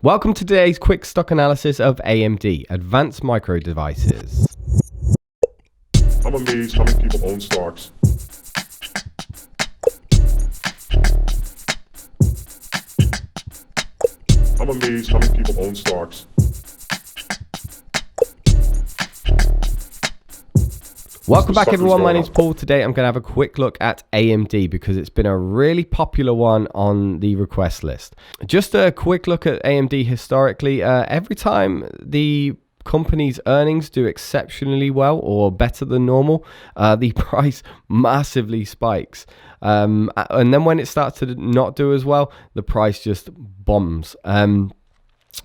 Welcome to today's quick stock analysis of AMD, Advanced Micro Devices. I'm amazed how many people own stocks. I'm amazed how many people own stocks. Welcome back everyone, my name's Paul. Today I'm going to have a quick look at AMD because it's been a really popular one on the request list. Just a quick look at AMD historically. Every time the company's earnings do exceptionally well or better than normal, the price massively spikes. And then when it starts to not do as well, the price just bombs.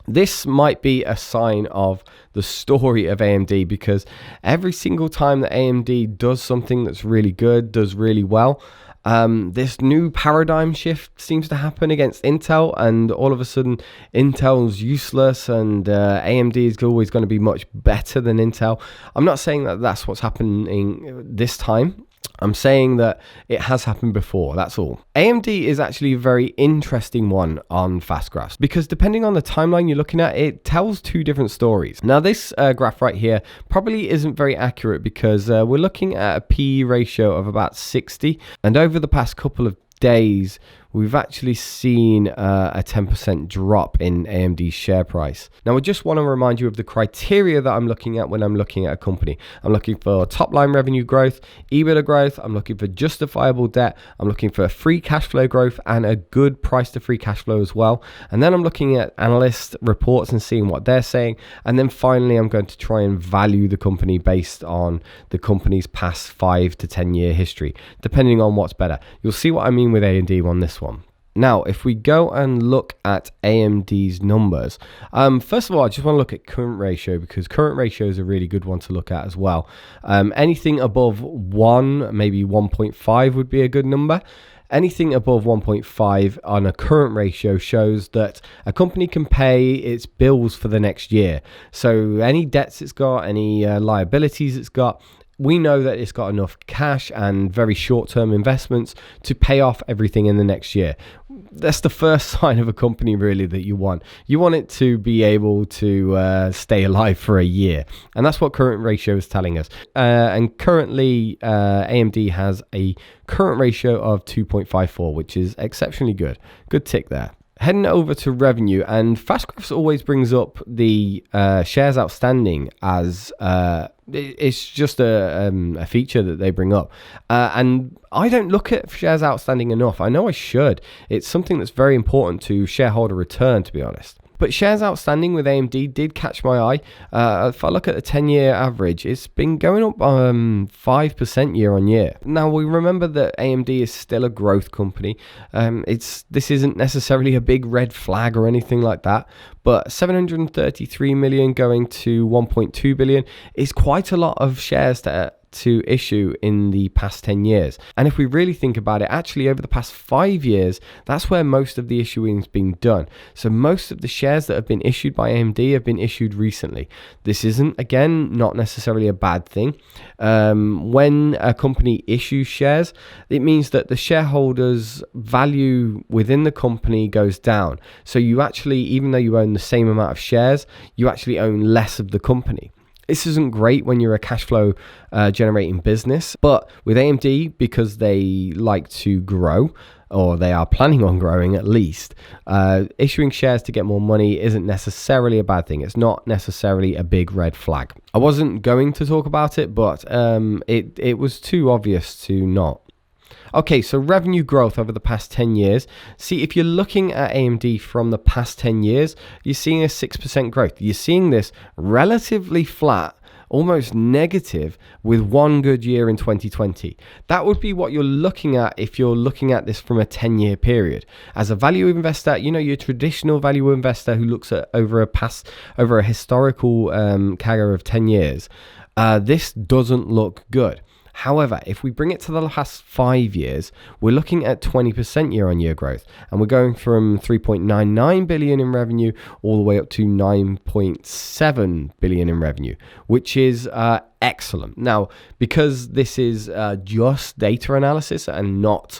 This might be a sign of the story of AMD because every single time that AMD does something that's really good, does really well, this new paradigm shift seems to happen against Intel, and all of a sudden Intel's useless and AMD is always going to be much better than Intel. I'm not saying that that's what's happening this time. I'm saying that it has happened before, that's all. AMD is actually a very interesting one on fast graphs because depending on the timeline you're looking at, it tells two different stories. Now this graph right here probably isn't very accurate because we're looking at a PE ratio of about 60, and over the past couple of days we've actually seen a 10% drop in AMD's share price. Now I just want to remind you of the criteria that I'm looking at when I'm looking at a company. I'm looking for top line revenue growth, EBITDA growth, I'm looking for justifiable debt, I'm looking for free cash flow growth and a good price to free cash flow as well. And then I'm looking at analyst reports and seeing what they're saying. And then finally I'm going to try and value the company based on the company's past 5 to 10 year history, depending on what's better. You'll see what I mean with AMD on this one. Now, if we go and look at AMD's numbers, first of all, I just want to look at current ratio because current ratio is a really good one to look at as well. Anything above 1, maybe 1.5 would be a good number. Anything above 1.5 on a current ratio shows that a company can pay its bills for the next year. So any debts it's got, any liabilities it's got, we know that it's got enough cash and very short-term investments to pay off everything in the next year. That's the first sign of a company really that you want. You want it to be able to stay alive for a year. And that's what current ratio is telling us. And currently AMD has a current ratio of 2.54, which is exceptionally good. Good tick there. Heading over to revenue, and Fastgraphs always brings up the shares outstanding as it's just a feature that they bring up. And I don't look at shares outstanding enough. I know I should. It's something that's very important to shareholder return, to be honest. But shares outstanding with AMD did catch my eye. If I look at the 10-year average, it's been going up 5% year on year. Now, we remember that AMD is still a growth company. This isn't necessarily a big red flag or anything like that, but 733 million going to 1.2 billion is quite a lot of shares to issue in the past 10 years. And if we really think about it, actually over the past 5 years, that's where most of the issuing has been done. So most of the shares that have been issued by AMD have been issued recently. This isn't, again, not necessarily a bad thing. When a company issues shares, it means that the shareholders' value within the company goes down. So you actually, even though you own the same amount of shares, you actually own less of the company. This isn't great when you're a cash flow generating business, but with AMD, because they like to grow, or they are planning on growing at least, issuing shares to get more money isn't necessarily a bad thing. It's not necessarily a big red flag. I wasn't going to talk about it, but it was too obvious to not. Okay, so revenue growth over the past 10 years. See, if you're looking at AMD from the past 10 years, you're seeing a 6% growth. You're seeing this relatively flat, almost negative, with one good year in 2020. That would be what you're looking at if you're looking at this from a 10-year period. As a value investor, you know, your traditional value investor who looks at over a historical CAGR of 10 years, this doesn't look good. However, if we bring it to the last 5 years, we're looking at 20% year-on-year growth, and we're going from 3.99 billion in revenue all the way up to 9.7 billion in revenue, which is excellent. Now, because this is just data analysis and not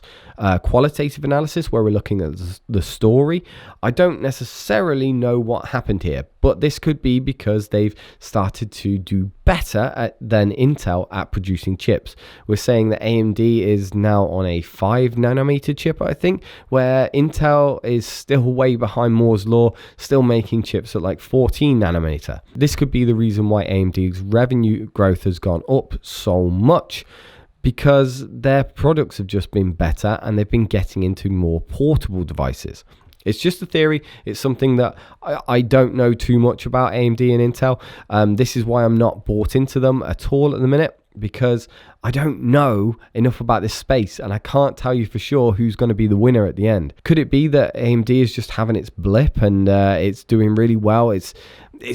qualitative analysis where we're looking at the story, I don't necessarily know what happened here, but this could be because they've started to do better than Intel at producing chips. We're saying that AMD is now on a 5 nanometer chip, I think, where Intel is still way behind Moore's law, still making chips at like 14 nanometer. This could be the reason why AMD's revenue growth has gone up so much, because their products have just been better and they've been getting into more portable devices. It's just a theory. It's something that I don't know too much about AMD and Intel. This is why I'm not bought into them at all at the minute, because I don't know enough about this space and I can't tell you for sure who's going to be the winner at the end. Could it be that AMD is just having its blip and it's doing really well? It's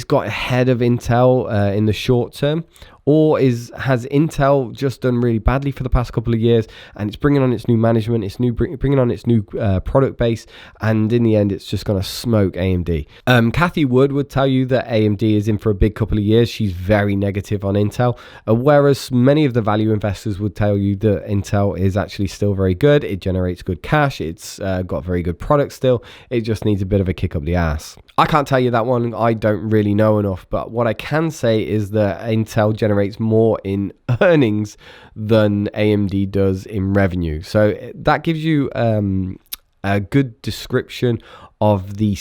got ahead of Intel in the short term, or has Intel just done really badly for the past couple of years and it's bringing on its new management, bringing on its new product base, and in the end it's just going to smoke AMD? Kathy Wood tell you that AMD is in for a big couple of years. She's very negative on Intel, whereas many of the value investors would tell you that Intel is actually still very good. It generates good cash. It's got very good products still. It just needs a bit of a kick up the ass. I can't tell you that one. I don't really know enough, but what I can say is that Intel generates more in earnings than AMD does in revenue. So that gives you a good description of the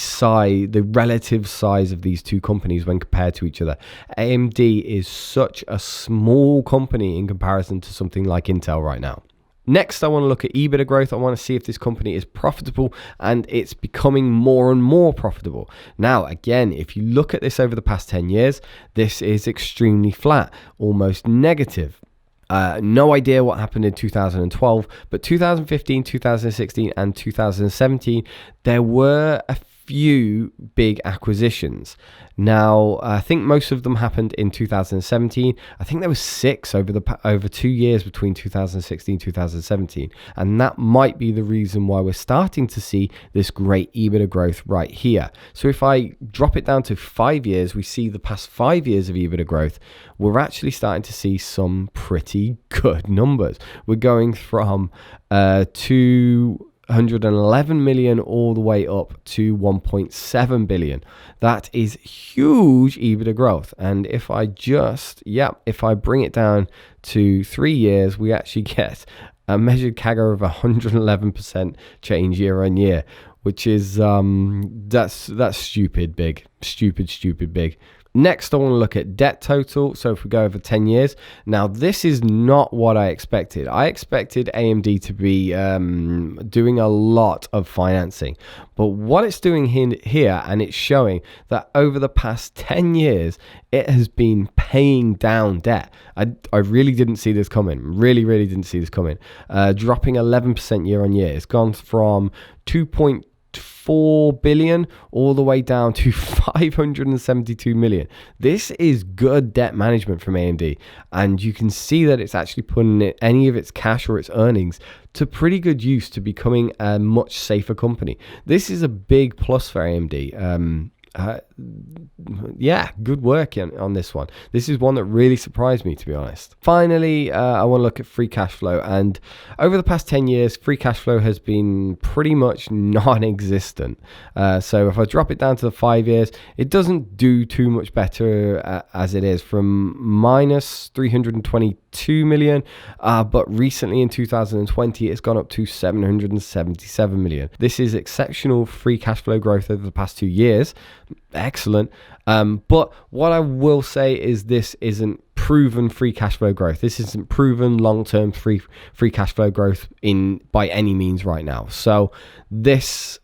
relative size of these two companies when compared to each other. AMD is such a small company in comparison to something like Intel right now. Next, I want to look at EBITDA growth. I want to see if this company is profitable, and it's becoming more and more profitable. Now, again, if you look at this over the past 10 years, this is extremely flat, almost negative. No idea what happened in 2012, but 2015, 2016, and 2017, there were a few big acquisitions. Now, I think most of them happened in 2017. I think there was 6 over 2 years between 2016 and 2017. And that might be the reason why we're starting to see this great EBITDA growth right here. So if I drop it down to 5 years, we see the past 5 years of EBITDA growth, we're actually starting to see some pretty good numbers. We're going from 211 million all the way up to 1.7 billion. That is huge EBITDA growth. And if I bring it down to 3 years, we actually get a measured CAGR of 111% change year on year, which is that's stupid big. Next, I want to look at debt total. So if we go over 10 years, now this is not what I expected. I expected AMD to be doing a lot of financing. But what it's doing here, and it's showing that over the past 10 years, it has been paying down debt. I really didn't see this coming. Really didn't see this coming. Dropping 11% year on year. It's gone from 2.4 billion all the way down to 572 million. This is good debt management from AMD, and you can see that it's actually putting any of its cash or its earnings to pretty good use to becoming a much safer company. This is a big plus for AMD. Good work on this one. This is one that really surprised me, to be honest. Finally, I want to look at free cash flow, and over the past 10 years, free cash flow has been pretty much non-existent. So if I drop it down to the 5 years, it doesn't do too much better as it is, from minus 322 million, but recently in 2020, it's gone up to 777 million. This is exceptional free cash flow growth over the past 2 years. Excellent. But what I will say is this isn't proven free cash flow growth. This isn't proven long-term free cash flow growth by any means right now. So this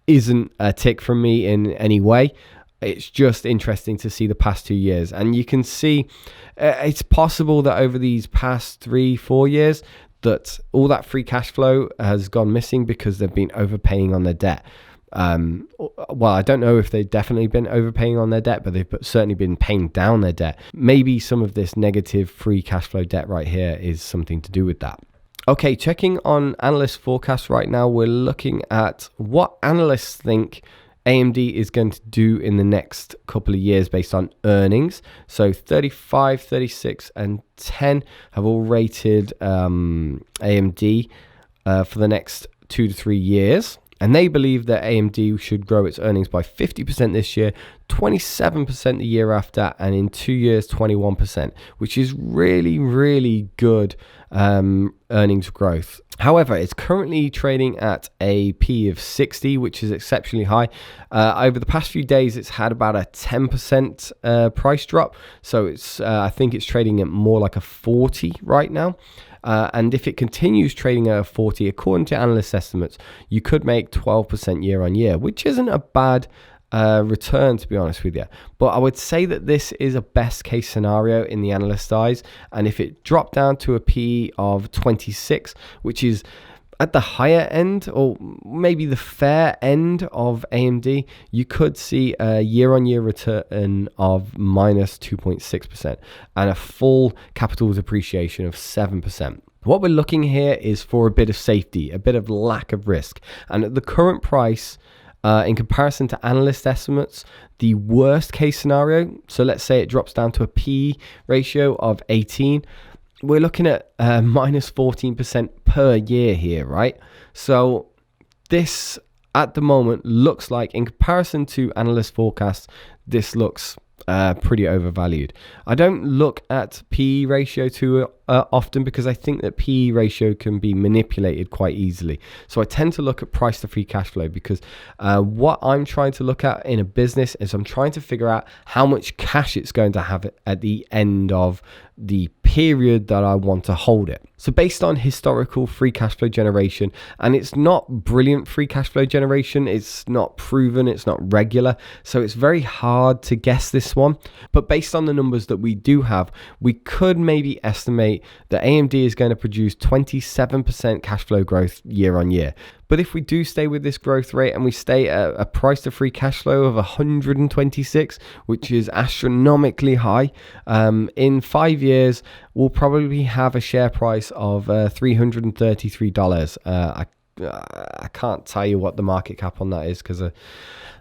isn't a tick from me in any way. It's just interesting to see the past 2 years. And you can see it's possible that over these past 3-4 years that all that free cash flow has gone missing because they've been overpaying on their debt. Well, I don't know if they've definitely been overpaying on their debt, but they've certainly been paying down their debt. Maybe some of this negative free cash flow debt right here is something to do with that. Okay, checking on analyst forecasts right now, we're looking at what analysts think AMD is going to do in the next couple of years based on earnings. So 35, 36, and 10 have all rated AMD for the next 2 to 3 years. And they believe that AMD should grow its earnings by 50% this year, 27% the year after, and in 2 years, 21%, which is really, really good earnings growth. However, it's currently trading at a P of 60, which is exceptionally high. Over the past few days, it's had about a 10% price drop. So it's I think it's trading at more like a 40 right now. And if it continues trading at a 40, according to analyst estimates, you could make 12% year on year, which isn't a bad return, to be honest with you. But I would say that this is a best case scenario in the analyst eyes. And if it dropped down to a P of 26, which is at the higher end, or maybe the fair end of AMD, you could see a year-on-year return of minus 2.6% and a full capital depreciation of 7%. What we're looking here is for a bit of safety, a bit of lack of risk. And at the current price, in comparison to analyst estimates, the worst case scenario, so let's say it drops down to a P ratio of 18, we're looking at minus 14% per year here, right? So this at the moment looks like, in comparison to analyst forecasts, this looks pretty overvalued. I don't look at PE ratio too often because I think that PE ratio can be manipulated quite easily. So I tend to look at price to free cash flow because what I'm trying to look at in a business is I'm trying to figure out how much cash it's going to have at the end of the period that I want to hold it. So based on historical free cash flow generation, and it's not brilliant free cash flow generation, it's not proven, it's not regular, so it's very hard to guess this one. But based on the numbers that we do have, we could maybe estimate that AMD is going to produce 27% cash flow growth year on year. But if we do stay with this growth rate and we stay at a price to free cash flow of 126, which is astronomically high, in 5 years, we'll probably have a share price of $333. I can't tell you what the market cap on that is because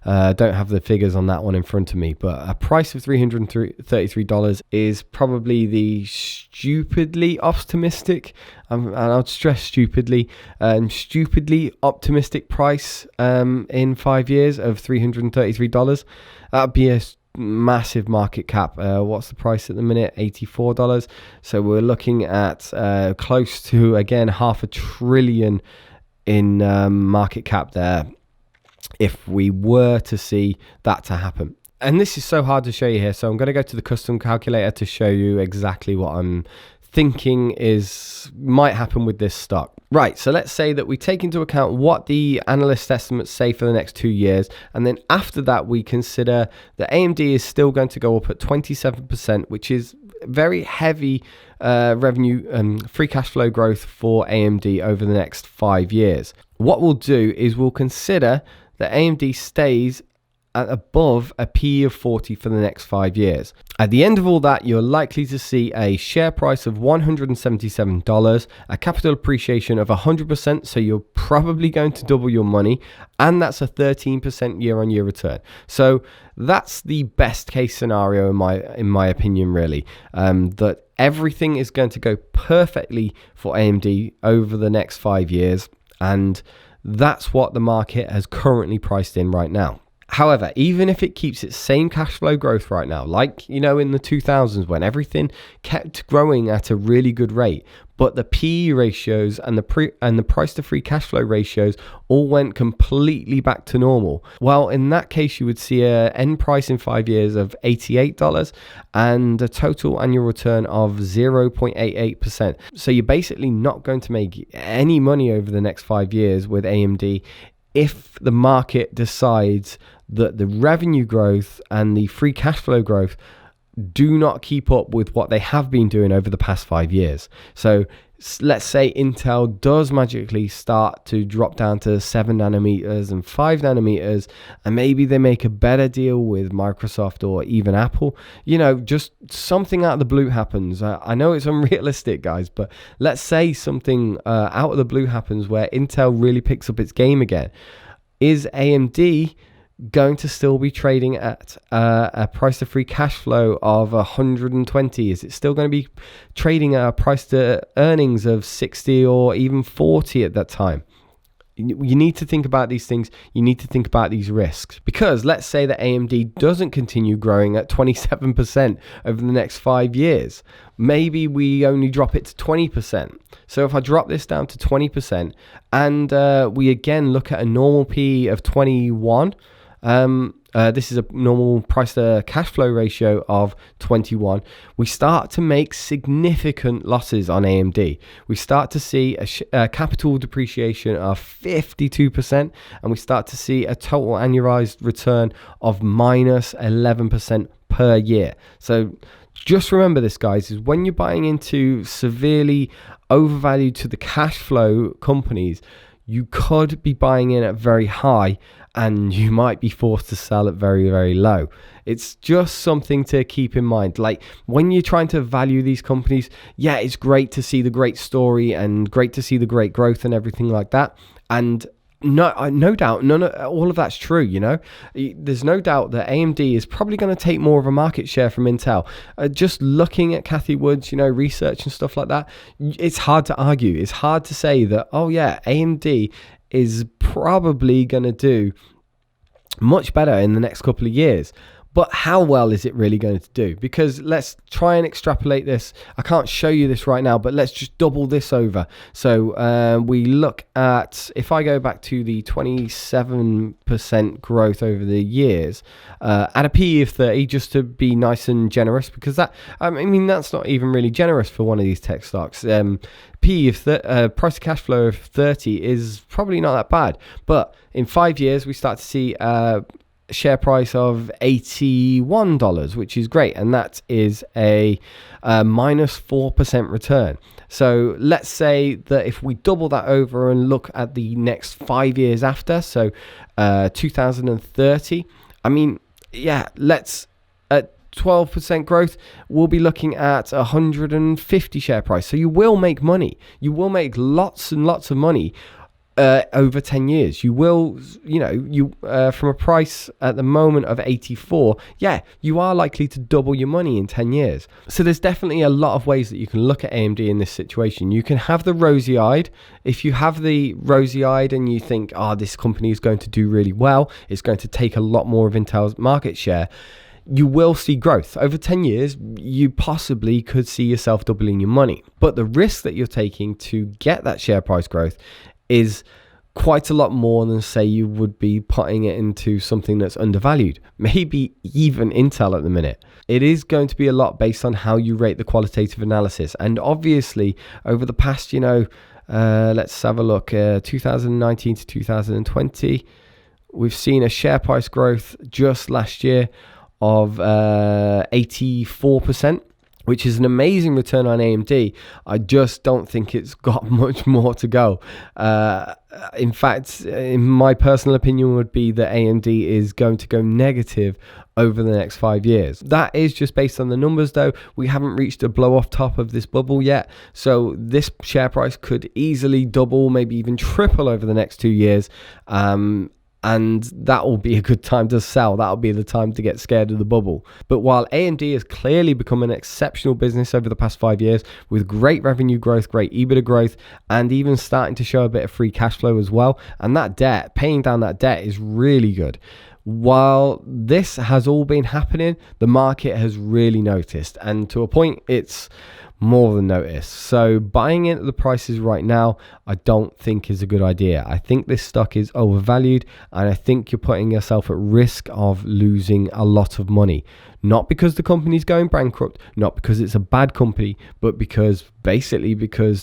I don't have the figures on that one in front of me, but a price of $333 is probably the stupidly optimistic, and I'd stress stupidly optimistic price in 5 years of $333. That'd be a massive market cap. What's the price at the minute? $84. So we're looking at close to, again, $500 billion in market cap there if we were to see that to happen. And this is so hard to show you here, so I'm going to go to the custom calculator to show you exactly what I'm thinking might happen with this stock. Right, so let's say that we take into account what the analyst estimates say for the next 2 years, and then after that we consider that AMD is still going to go up at 27%, which is very heavy revenue free cash flow growth for AMD over the next 5 years. What we'll do is we'll consider that AMD stays at above a PE of 40 for the next 5 years. At the end of all that, you're likely to see a share price of $177, a capital appreciation of 100%, so you're probably going to double your money, and that's a 13% year-on-year return. So that's the best case scenario in my opinion, really, that everything is going to go perfectly for AMD over the next 5 years, and that's what the market has currently priced in right now. However, even if it keeps its same cash flow growth right now, like, in the 2000s when everything kept growing at a really good rate, but the PE ratios and the price to free cash flow ratios all went completely back to normal, well, in that case, you would see an end price in 5 years of $88 and a total annual return of 0.88%. So you're basically not going to make any money over the next 5 years with AMD if the market decides that the revenue growth and the free cash flow growth do not keep up with what they have been doing over the past 5 years. So let's say Intel does magically start to drop down to 7 nanometers and 5 nanometers, and maybe they make a better deal with Microsoft or even Apple. Just something out of the blue happens. I know it's unrealistic, guys, but let's say something out of the blue happens where Intel really picks up its game again. Is AMD going to still be trading at a price to free cash flow of 120? Is it still going to be trading at a price to earnings of 60 or even 40 at that time? You need to think about these things. You need to think about these risks, because let's say that AMD doesn't continue growing at 27% over the next 5 years. Maybe we only drop it to 20%. So if I drop this down to 20% and we again look at a normal PE of 21, this is a normal price to cash flow ratio of 21. We start to make significant losses on AMD. We start to see a capital depreciation of 52%, and we start to see a total annualized return of minus 11% per year. So just remember this, guys, is when you're buying into severely overvalued to the cash flow companies, you could be buying in at very high and you might be forced to sell at very, very low. It's just something to keep in mind. Like when you're trying to value these companies, yeah, it's great to see the great story and great to see the great growth and everything like that. And no doubt, all of that's true, you know. There's no doubt that AMD is probably going to take more of a market share from Intel. Just looking at Cathie Wood's, research and stuff like that, it's hard to argue. It's hard to say that, oh yeah, AMD is probably going to do much better in the next couple of years. But how well is it really going to do? Because let's try and extrapolate this. I can't show you this right now, but let's just double this over. So we look at, if I go back to the 27% growth over the years, at a PE of 30, just to be nice and generous, because that, that's not even really generous for one of these tech stocks. PE of price to cash flow of 30 is probably not that bad. But in 5 years, we start to see share price of $81, which is great, and that is a minus 4% return. So let's say that if we double that over and look at the next 5 years after, so 2030, let's at 12% growth, we'll be looking at 150 share price. So you will make money. You will make lots and lots of money over 10 years. You will, from a price at the moment of 84, you are likely to double your money in 10 years. So there's definitely a lot of ways that you can look at AMD in this situation. You can have the rosy-eyed. If you have the rosy-eyed and you think, this company is going to do really well, it's going to take a lot more of Intel's market share, you will see growth. Over 10 years, you possibly could see yourself doubling your money. But the risk that you're taking to get that share price growth is quite a lot more than, say, you would be putting it into something that's undervalued, maybe even Intel at the minute. It is going to be a lot based on how you rate the qualitative analysis. And obviously, over the past, let's have a look, 2019 to 2020, we've seen a share price growth just last year of 84%. Which is an amazing return on AMD. I just don't think it's got much more to go. In fact, in my personal opinion would be that AMD is going to go negative over the next 5 years. That is just based on the numbers though. We haven't reached a blow off top of this bubble yet. So this share price could easily double, maybe even triple over the next 2 years. And that will be a good time to sell. That'll be the time to get scared of the bubble. But while AMD has clearly become an exceptional business over the past 5 years with great revenue growth, great EBITDA growth, and even starting to show a bit of free cash flow as well, and that debt, paying down that debt is really good. While this has all been happening, the market has really noticed, and to a point, it's more than noticed. So buying in at the prices right now, I don't think is a good idea. I think this stock is overvalued, and I think you're putting yourself at risk of losing a lot of money. Not because the company's going bankrupt, not because it's a bad company, but because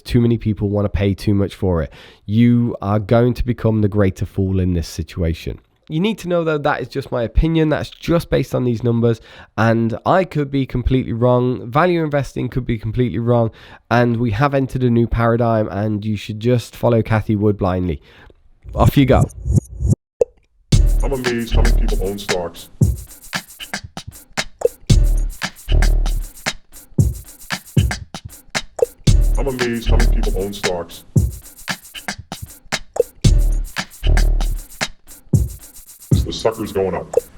too many people want to pay too much for it. You are going to become the greater fool in this situation. You need to know, though, that is just my opinion. That's just based on these numbers, and I could be completely wrong. Value investing could be completely wrong, and we have entered a new paradigm, and you should just follow Cathie Wood blindly. Off you go. I'm amazed how many people own stocks. I'm amazed how many people own stocks. The sucker's going up.